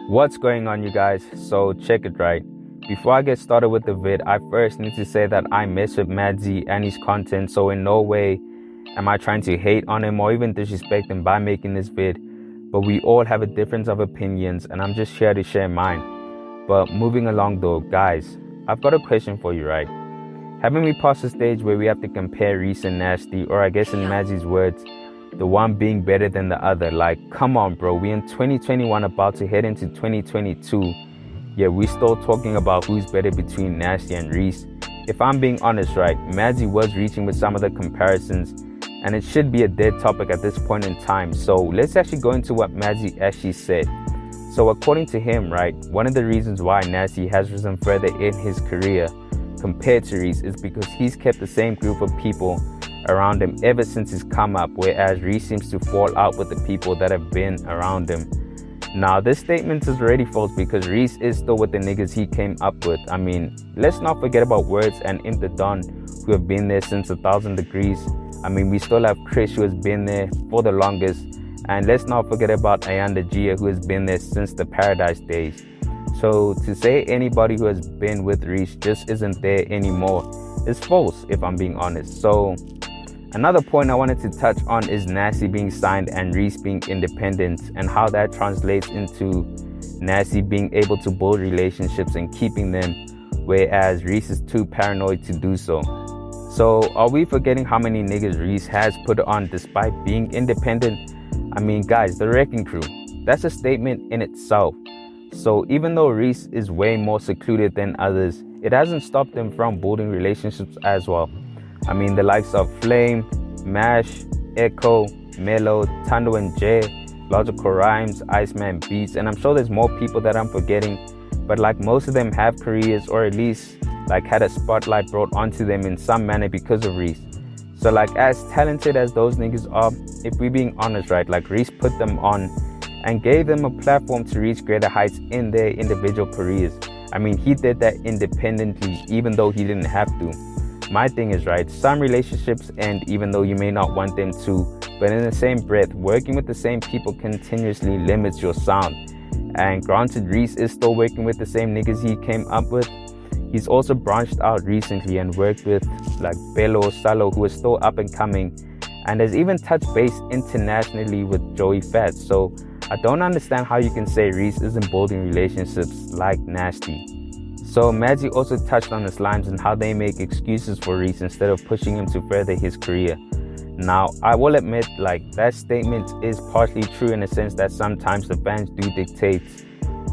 What's going on, you guys? So check it right. Before I get started with the vid, I first need to say that I mess with Madzie and his content, so in no way am I trying to hate on him or even disrespect him by making this vid. But we all have a difference of opinions and I'm just here to share mine. But moving along though, guys, I've got a question for you, right? Haven't we passed the stage where we have to compare A-Reece and Nasty, or I guess in Madzie's words, the one being better than the other? Like, come on, bro. We're in 2021 about to head into 2022. Yeah, we're still talking about who's better between Nasty and A-Reece. If I'm being honest, right, Madzie was reaching with some of the comparisons, and it should be a dead topic at this point in time. So let's actually go into what Madzie actually said. So according to him, right, one of the reasons why Nasty has risen further in his career compared to A-Reece is because he's kept the same group of people around him ever since his come up, whereas A-Reece seems to fall out with the people that have been around him. Now, this statement is already false because A-Reece is still with the niggas he came up with. I mean, let's not forget about Words and Imp the Don, who have been there since 1,000 Degrees. I mean, we still have Chris, who has been there for the longest. And let's not forget about Ayanda Gia, who has been there since the Paradise days. So to say anybody who has been with A-Reece just isn't there anymore is false, if I'm being honest. So another point I wanted to touch on is Nasty being signed and A-Reece being independent, and how that translates into Nasty being able to build relationships and keeping them, whereas A-Reece is too paranoid to do so. So are we forgetting how many niggas A-Reece has put on despite being independent? I mean, guys, the Wrecking Crew, that's a statement in itself. So even though A-Reece is way more secluded than others, it hasn't stopped them from building relationships as well. I mean, the likes of Flame, Mash, Echo, Mellow, Tando and Jay, Logical Rhymes, Iceman Beats, and I'm sure there's more people that I'm forgetting, but like most of them have careers, or at least like had a spotlight brought onto them in some manner because of A-Reece. So like, as talented as those niggas are, if we're being honest, right, like A-Reece put them on and gave them a platform to reach greater heights in their individual careers. I mean, he did that independently, even though he didn't have to. My thing is, right, some relationships end even though you may not want them to, but in the same breath, working with the same people continuously limits your sound. And granted, A-Reece is still working with the same niggas he came up with. He's also branched out recently and worked with like Bello, Salo, who is still up and coming, and has even touched base internationally with Joey Fats. So I don't understand how you can say A-Reece isn't building relationships like Nasty. So Madzie also touched on the Slimes and how they make excuses for A-Reece instead of pushing him to further his career. Now, I will admit, like, that statement is partially true in the sense that sometimes the fans do dictate,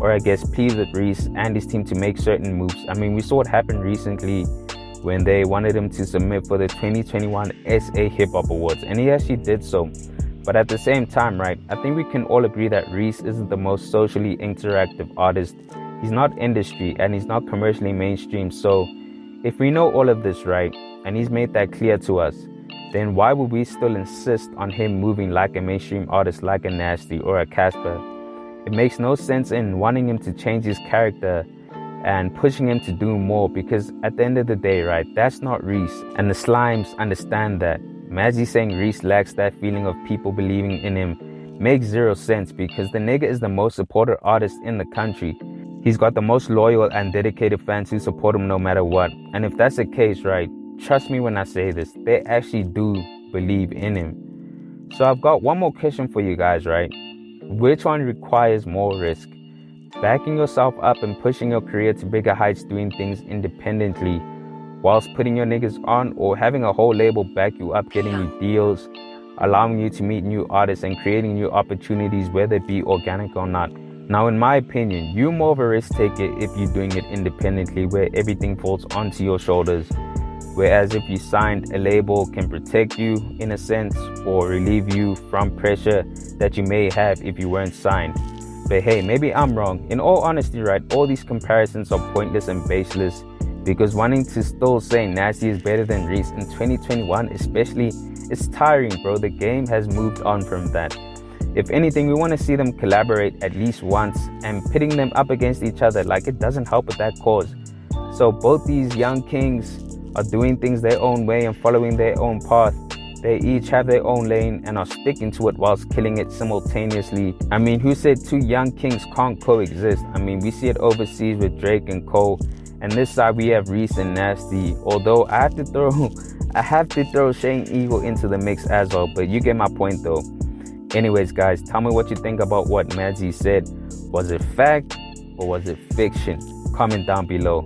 or I guess please with A-Reece and his team to make certain moves. I mean, we saw it happen recently when they wanted him to submit for the 2021 SA Hip Hop Awards, and he actually did so. But at the same time, right, I think we can all agree that A-Reece isn't the most socially interactive artist. He's not industry and he's not commercially mainstream. So if we know all of this, right, and he's made that clear to us, then why would we still insist on him moving like a mainstream artist like a Nasty or a Casper? It makes no sense in wanting him to change his character and pushing him to do more, because at the end of the day, right, that's not A-Reece, and the Slimes understand that. Madzie saying A-Reece lacks that feeling of people believing in him makes zero sense, because the nigga is the most supported artist in the country. He's got the most loyal and dedicated fans who support him no matter what. And if that's the case, right, trust me when I say this, they actually do believe in him. So I've got one more question for you guys, right? Which one requires more risk? Backing yourself up and pushing your career to bigger heights doing things independently whilst putting your niggas on, or having a whole label back you up, getting you deals, allowing you to meet new artists and creating new opportunities, whether it be organic or not? Now, in my opinion, you're more of a risk taker if you're doing it independently, where everything falls onto your shoulders. Whereas if you signed, a label can protect you in a sense, or relieve you from pressure that you may have if you weren't signed. But hey, maybe I'm wrong. In all honesty, right, all these comparisons are pointless and baseless, because wanting to still say Nasty is better than A-Reece in 2021 especially, it's tiring, bro. The game has moved on from that. If anything, we want to see them collaborate at least once, and pitting them up against each other, like, it doesn't help with that cause. So both these young kings are doing things their own way and following their own path, They each have their own lane and are sticking to it whilst killing it simultaneously. I mean, who said two young kings can't coexist? I mean, we see it overseas with Drake and Cole, and this side we have Reece and Nasty. Although I have to throw Shane Eagle into the mix as well, but you get my point though. Anyways, guys, tell me what you think about what Madzie said. Was it fact or was it fiction? Comment down below.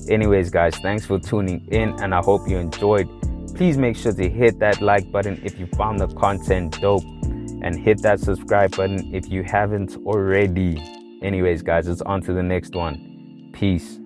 Anyways, guys, thanks for tuning in, and I hope you enjoyed. Please make sure to hit that like button if you found the content dope, and hit that subscribe button if you haven't already. Anyways, guys, it's on to the next one. Peace.